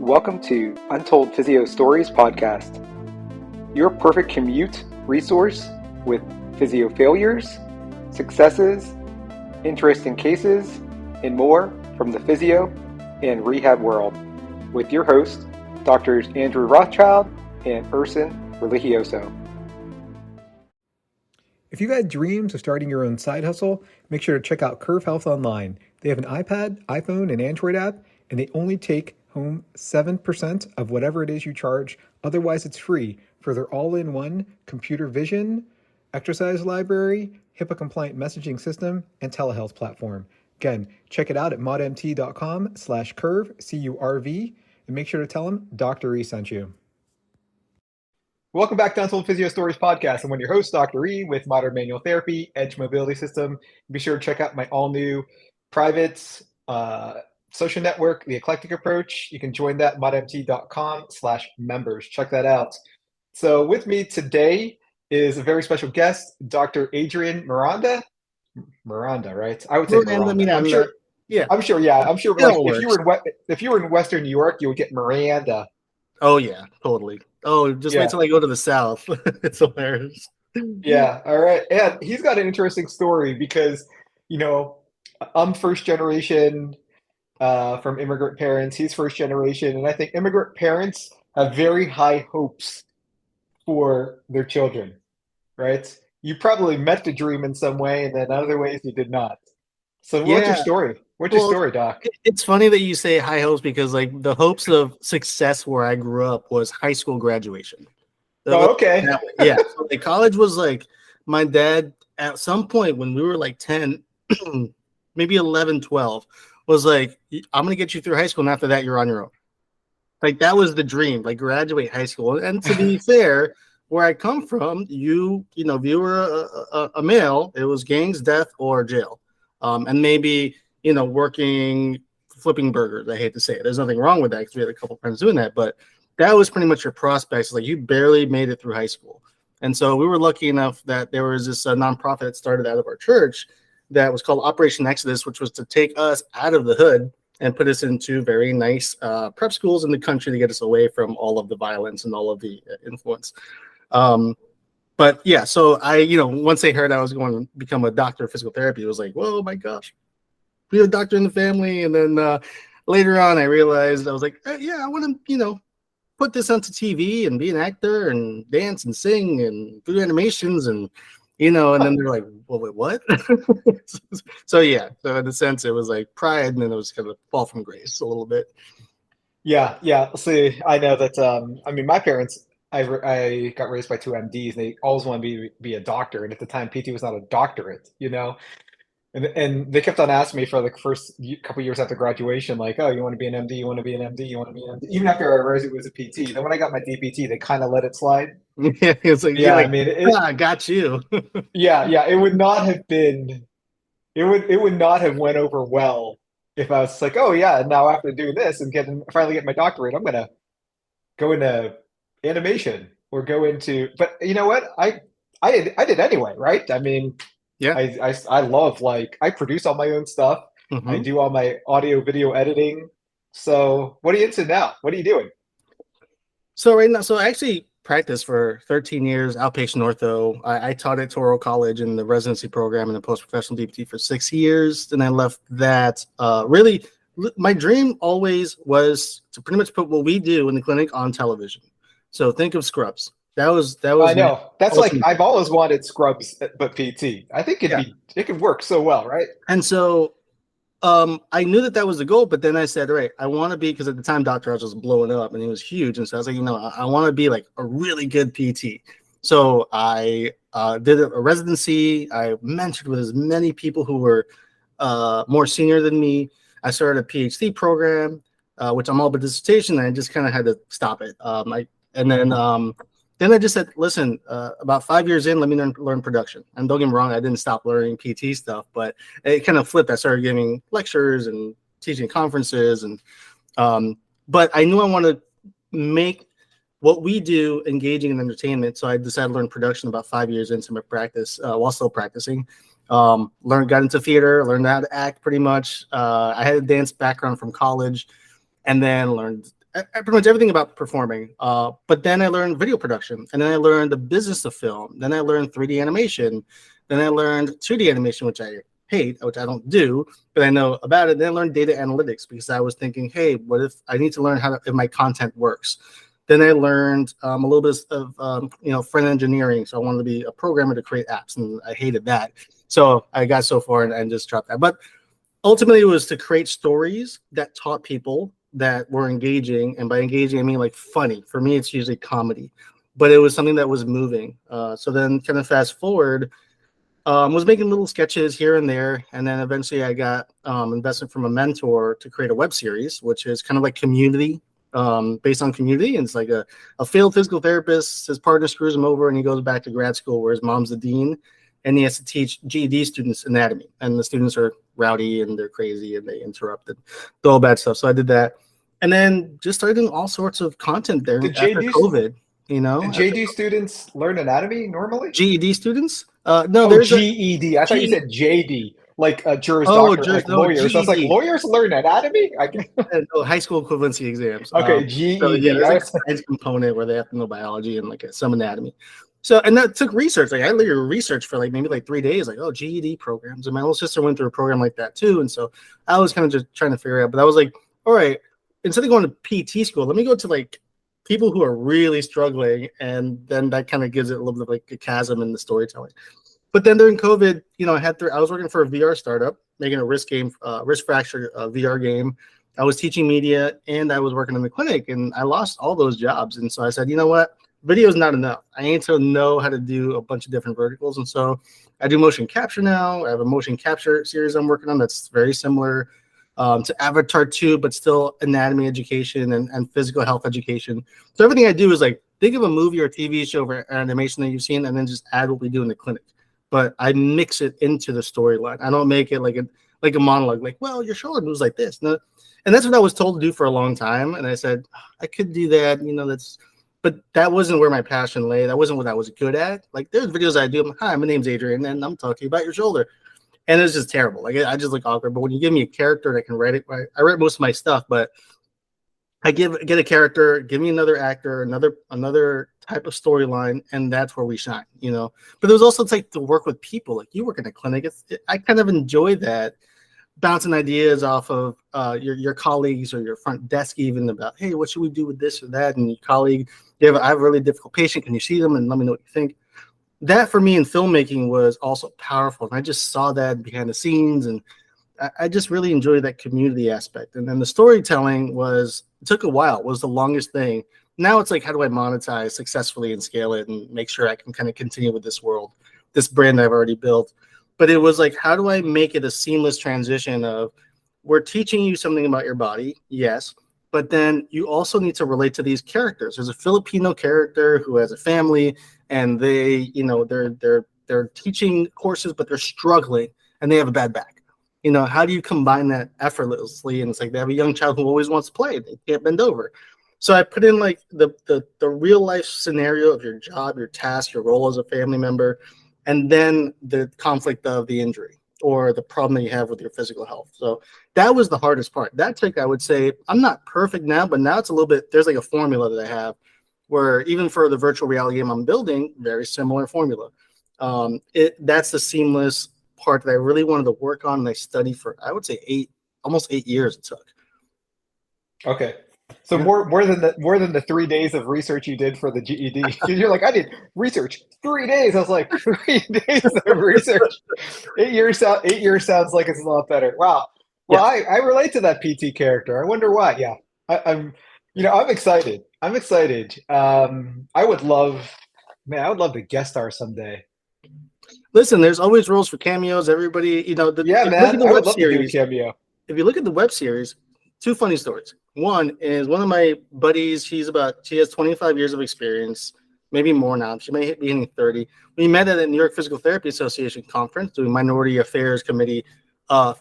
Welcome to Untold Physio Stories podcast, your perfect commute resource with physio failures, successes, interesting cases, and more from the physio and rehab world, with your hosts, Drs. Andrew Rothschild and Urson Religioso. If you've had dreams of starting your own side hustle, make sure to check out Curve Health Online. They have an iPad, iPhone, and Android app, and they only take home 7% of whatever it is you charge. Otherwise, it's free for their all-in-one computer vision, exercise library, HIPAA-compliant messaging system, and telehealth platform. Again, check it out at modmt.com/curve, C-U-R-V, and make sure to tell them Dr. E sent you. Welcome back to Untold Physio Stories podcast. I'm one of your hosts, Dr. E, with Modern Manual Therapy, Edge Mobility System. Be sure to check out my all-new private social network, The Eclectic Approach. You can join that, modmt.com/members. Check that out. So with me today is a very special guest, Dr. Adrian Miranda. Miranda, right? I would say Miranda. I'm sure. Yeah. I'm sure. Like, if you were in Western New York, you would get Miranda. Oh yeah, totally. Oh, just wait till I go to the South. It's hilarious. Yeah. All right. And he's got an interesting story because, I'm first generation from immigrant parents. He's first generation. And I think immigrant parents have very high hopes for their children, right? You probably met the dream in some way, and then other ways you did not. So what's your story? What's your story, Doc? It's funny that you say high hopes because like the hopes of success where I grew up was high school graduation. Okay. Yeah. So the college was like my dad at some point when we were like 10, maybe 11, 12, was like, I'm going to get you through high school. And after that, you're on your own. Like that was the dream, like graduate high school. And to be fair, where I come from, if you were a male, it was gangs, death, or jail. And maybe, working, flipping burgers. I hate to say it. There's nothing wrong with that because we had a couple friends doing that. But that was pretty much your prospects. Like you barely made it through high school. And so we were lucky enough that there was this nonprofit that started out of our church that was called Operation Exodus, which was to take us out of the hood and put us into very nice prep schools in the country to get us away from all of the violence and all of the influence. But yeah, so I, once they heard I was going to become a doctor of physical therapy, it was like, whoa, my gosh, we have a doctor in the family. And then later on, I realized I was like, yeah, I want to, put this onto TV and be an actor and dance and sing and do animations and, and then they're like, well, wait, what? So yeah, so in a sense, it was like pride and then it was kind of fall from grace a little bit. Yeah. See, I know that, my parents, I got raised by two MDs and they always wanted me to be a doctor. And at the time, PT was not a doctorate, And they kept on asking me for the first couple years after graduation, like, oh, you want to be an MD? You want to be an MD? You want to be an MD? Even after I realized it was a PT. Then when I got my DPT, they kind of let it slide. Yeah, it's like, I got you. Yeah. It would not have been. It would not have went over well if I was like, oh yeah, now after doing this and finally get my doctorate, I'm gonna go into animation or go into. But you know what? I did anyway, right? Yeah. I love, I produce all my own stuff. Mm-hmm. I do all my audio video editing. So what are you into now? What are you doing? So right now, I actually practiced for 13 years, outpatient ortho. I taught at Toro College in the residency program and the post-professional DPT for 6 years. Then I left that. Really, my dream always was to pretty much put what we do in the clinic on television. So think of Scrubs. That was. I know. That's awesome. Like I've always wanted Scrubs, but PT. I think it could work so well, right? And so, I knew that was the goal. But then I said, all right, I want to be, because at the time Dr. House was blowing up and he was huge, and so I was like, I want to be like a really good PT. So I did a residency. I mentored with as many people who were more senior than me. I started a PhD program, which I'm all but dissertation, and I just kind of had to stop it. Then I just said, listen, about 5 years in, let me learn production. And don't get me wrong, I didn't stop learning PT stuff, but it kind of flipped. I started giving lectures and teaching conferences. But I knew I wanted to make what we do engaging in entertainment. So I decided to learn production about 5 years into my practice while still practicing. Got into theater, learned how to act pretty much. I had a dance background from college, and then learned pretty much everything about performing. But then I learned video production, and then I learned the business of film. Then I learned 3D animation. Then I learned 2D animation, which I hate, which I don't do, but I know about it. Then I learned data analytics because I was thinking, hey, what if I need to learn if my content works? Then I learned a little bit of front engineering. So I wanted to be a programmer to create apps, and I hated that. So I got so far and just dropped that. But ultimately, it was to create stories that taught people, that were engaging. And by engaging, I mean like funny. For me, it's usually comedy. But it was something that was moving. So then kind of fast forward, was making little sketches here and there. And then eventually I got investment from a mentor to create a web series, which is kind of like Community, based on Community. And it's like a failed physical therapist, his partner screws him over, and he goes back to grad school where his mom's the dean, and he has to teach GED students anatomy. And the students are rowdy and they're crazy and they interrupt and do all bad stuff. So I did that. And then just started doing all sorts of content there after COVID, Did JD students learn anatomy normally? GED students? No, there's GED. I thought you said JD, like a Juris Doctor, like lawyers. So I was like, lawyers learn anatomy? High school equivalency exams. Okay, GED. So yeah, there's like a science component where they have to know biology and like some anatomy. So, and that took research. Like I literally researched for maybe 3 days, GED programs. And my little sister went through a program like that too. And so I was kind of just trying to figure it out. But I was like, all right, instead of going to PT school, let me go to people who are really struggling. And then that kind of gives it a little bit of a chasm in the storytelling. But then during COVID, I was working for a VR startup, making a risk fracture VR game. I was teaching media and I was working in the clinic, and I lost all those jobs. And so I said, you know what? Video is not enough. I need to know how to do a bunch of different verticals. And so I do motion capture now. I have a motion capture series I'm working on that's very similar to Avatar 2, but still anatomy education and physical health education. So everything I do is think of a movie or TV show or animation that you've seen and then just add what we do in the clinic. But I mix it into the storyline. I don't make it like a monologue, well, your shoulder moves like this. No. And that's what I was told to do for a long time. And I said, I could do that. But that wasn't where my passion lay. That wasn't what I was good at. There's videos I do. Hi, my name's Adrian, and I'm talking about your shoulder. And it's just terrible. I just look awkward. But when you give me a character and I can write it, I write most of my stuff, but I get a character, give me another actor, another type of storyline, and that's where we shine, But there's also to work with people. You work in a clinic. I kind of enjoy that, bouncing ideas off of your colleagues or your front desk, even about, hey, what should we do with this or that? And your colleague, I have a really difficult patient. Can you see them and let me know what you think? That for me in filmmaking was also powerful. And I just saw that behind the scenes, and I just really enjoyed that community aspect. And then the storytelling it took a while. It was the longest thing. Now it's how do I monetize successfully and scale it and make sure I can kind of continue with this world, this brand I've already built. But it was how do I make it a seamless transition of, we're teaching you something about your body, yes, but then you also need to relate to these characters. There's a Filipino character who has a family, and they, they're teaching courses, but they're struggling and they have a bad back. How do you combine that effortlessly? And it's they have a young child who always wants to play. They can't bend over. So I put in the real life scenario of your job, your task, your role as a family member, and then the conflict of the injury or the problem that you have with your physical health. So that was the hardest part. That took, I would say, I'm not perfect now, but now it's a little bit, there's a formula that I have where even for the virtual reality game I'm building, very similar formula. That's the seamless part that I really wanted to work on, and I studied for, I would say almost 8 years it took. Okay. So more than the 3 days of research you did for the GED. You're I did research 3 days. I was 3 days of research. 8 years sounds like it's a lot better. Wow. Well, yeah. I relate to that PT character. I wonder why. Yeah. I'm excited. I would love to guest star someday. Listen, there's always roles for cameos. Everybody, I would love to do a cameo. If you look at the web series, 2 funny stories. One is one of my buddies. She has 25 years of experience, maybe more now. She may be hitting 30. We met at a New York Physical Therapy Association conference doing minority affairs committee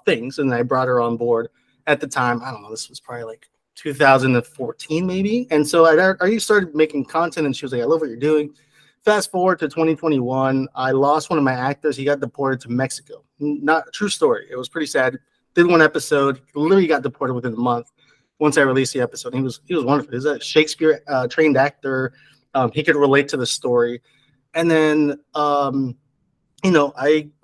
things, and I brought her on board at the time. I don't know. This was probably 2014 maybe. And so I already started making content, and she was I love what you're doing. Fast forward to 2021, I lost one of my actors. He got deported to Mexico. Not a true story. It was pretty sad. Did one episode, literally got deported within a month. once I released the episode. He was wonderful. He's a Shakespeare trained actor. He could relate to the story. And then, I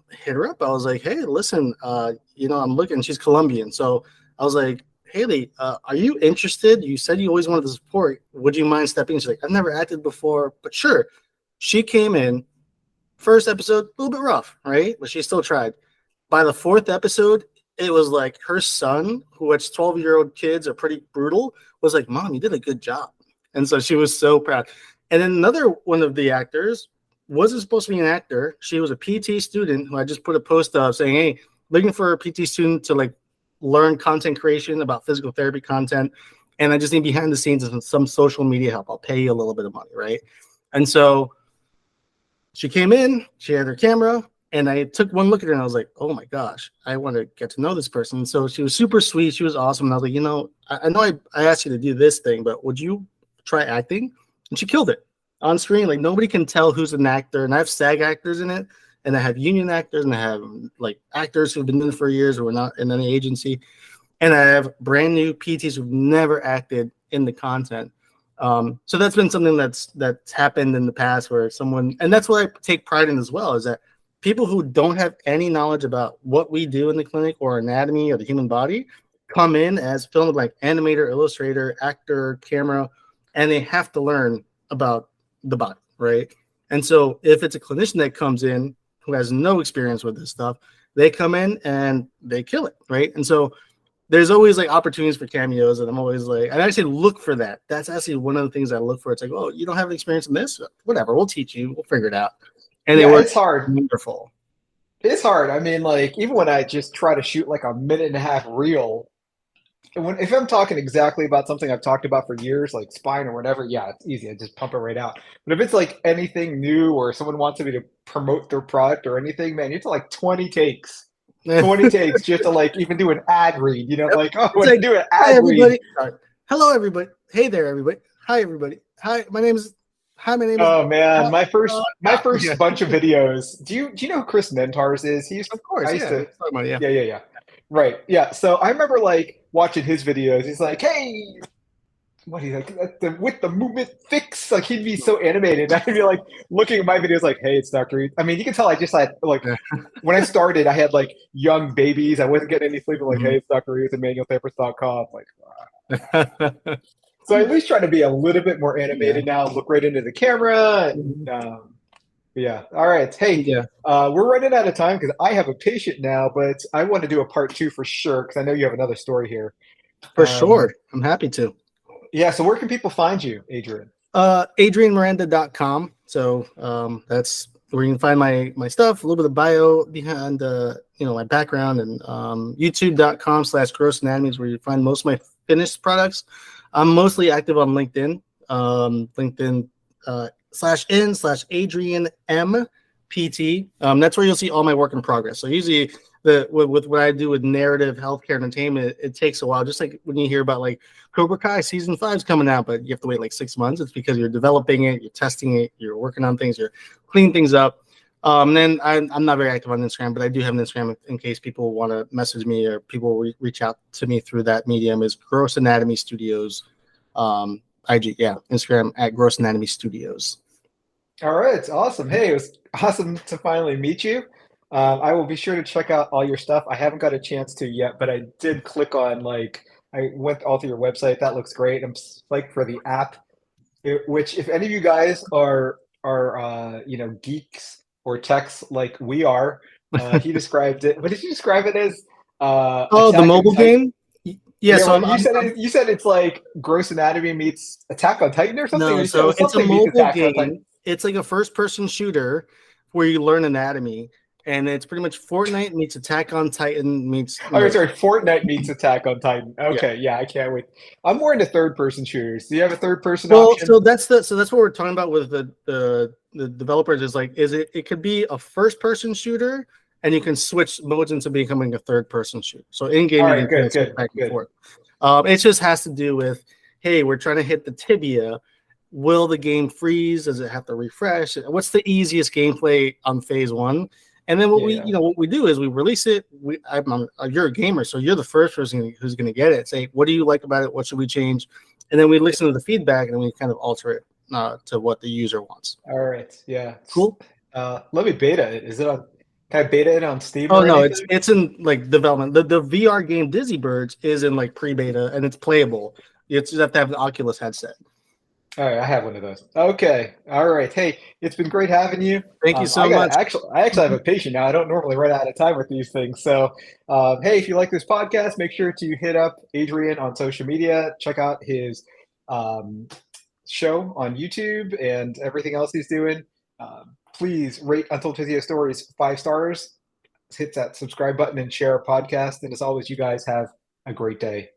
hit her up. I was like, hey, listen, I'm looking. She's Colombian. So I was like, Haley, are you interested? You said you always wanted to support. Would you mind stepping in? She's like, I've never acted before, but sure. She came in. First episode, a little bit rough, right? But she still tried. By the fourth episode, it was like her son, who has 12-year-old kids are pretty brutal, was like, Mom, you did a good job. And so she was so proud. And then another one of the actors wasn't supposed to be an actor. She was a PT student who I just put a post up saying, hey, looking for a PT student to like learn content creation about physical therapy content. And I just need behind the scenes and some social media help. I'll pay you a little bit of money, right? And so she came in, she had her camera, and I took one look at her and I was like, oh my gosh, I want to get to know this person. So she was super sweet. She was awesome. And I was like, I know I asked you to do this thing, but would you try acting? And she killed it on screen. Like nobody can tell who's an actor. And I have SAG actors in it, and I have union actors, and I have like actors who've been in it for years who are not in any agency. And I have brand new PTs who've never acted in the content. So that's been something that's happened in the past where someone, and that's what I take pride in as well, is that people who don't have any knowledge about what we do in the clinic or anatomy or the human body come in as film like animator, illustrator, actor, camera, and they have to learn about the body, right? And so if it's a clinician that comes in who has no experience with this stuff, they come in and they kill it, right? And so there's always like opportunities for cameos, and I'm always like, I actually look for that. That's actually one of the things I look for. It's like, oh, you don't have experience in this? Whatever, we'll teach you. We'll figure it out. And it's hard. Wonderful. It's hard. I mean, like, even when I just try to shoot like a minute and a half reel, if I'm talking exactly about something I've talked about for years, like spine or whatever, yeah, it's easy. I just pump it right out. But if it's like anything new or someone wants me to promote their product or anything, man, you have to like 20 takes. 20 takes just to like even do an ad read, like, oh, when like, I do an ad read. Hello, everybody. Hey there, everybody. Hi, everybody. Hi, my name is. Oh man, my first bunch of videos. Do you know who Chris Mentars is? Of course, yeah. Right. Yeah. So I remember like watching his videos. He's like, hey, what he's like with the movement fix. Like he'd be so animated. I'd be like looking at my videos like, hey, it's Dr. Reed. I mean, you can tell I just had like when I started, I had like young babies. I wasn't getting any sleep. I'm like, hey, it's Dr. Reed at manualtherapist.com. Like, wow. So I at least try to be a little bit more animated now. Look right into the camera. And, yeah. All right. Hey, we're running out of time because I have a patient now, but I want to do a part 2 for sure because I know you have another story here. For sure. I'm happy to. Yeah. So where can people find you, Adrian? AdrianMiranda.com. So that's where you can find my stuff, a little bit of bio behind my background, and YouTube.com/Gross Anatomy is where you find most of my finished products. I'm mostly active on LinkedIn. LinkedIn /n/Adrian M PT. That's where you'll see all my work in progress. So usually with what I do with narrative healthcare entertainment, it takes a while. Just like when you hear about like Cobra Kai season 5 is coming out, but you have to wait like 6 months. It's because you're developing it, you're testing it, you're working on things, you're cleaning things up. Then I'm not very active on Instagram, but I do have an Instagram in case people want to message me or people reach out to me through that medium. Is Gross Anatomy Studios. IG, Instagram at Gross Anatomy Studios. All right, awesome. Hey, it was awesome to finally meet you. I will be sure to check out all your stuff. I haven't got a chance to yet, but I did click on I went all through your website. That looks great. I'm psyched for the app, which if any of you guys are geeks or techs like we are, he described it. What did you describe it as? The mobile game. Yeah, so you said it's like Gross Anatomy meets Attack on Titan or something. No, so it's a mobile game. It's like a first-person shooter where you learn anatomy, and it's pretty much Fortnite meets Attack on Titan meets. Oh, sorry, Fortnite meets Attack on Titan. Okay, yeah, I can't wait. I'm more into third-person shooters. Do you have a third-person option? So that's what we're talking about with the developers. Is like, it could be a first-person shooter, and you can switch modes into becoming a third-person shooter. So in-game, you can switch back and forth. It just has to do with, hey, we're trying to hit the tibia. Will the game freeze? Does it have to refresh? What's the easiest gameplay on phase 1? And then Yeah. what we do is we release it. You're a gamer, so you're the first person who's going to get it. Say, what do you like about it? What should we change? And then we listen to the feedback and then we kind of alter it to what the user wants. All right. Yeah. Cool. Let me beta it. Is it on? Can I beta it on Steam Oh or no, anything? it's in like development. The VR game Dizzy Birds is in like pre-beta and it's playable. You just have to have the Oculus headset. All right, I have one of those. Okay, all right. Hey, it's been great having you. Thank you so much. I actually have a patient now. I don't normally run out of time with these things. So, hey, if you like this podcast, make sure to hit up Adrian on social media. Check out his um, show on YouTube and everything else he's doing. Please rate Untold Physio Stories 5 stars. Hit that subscribe button and share our podcast. And as always, you guys have a great day.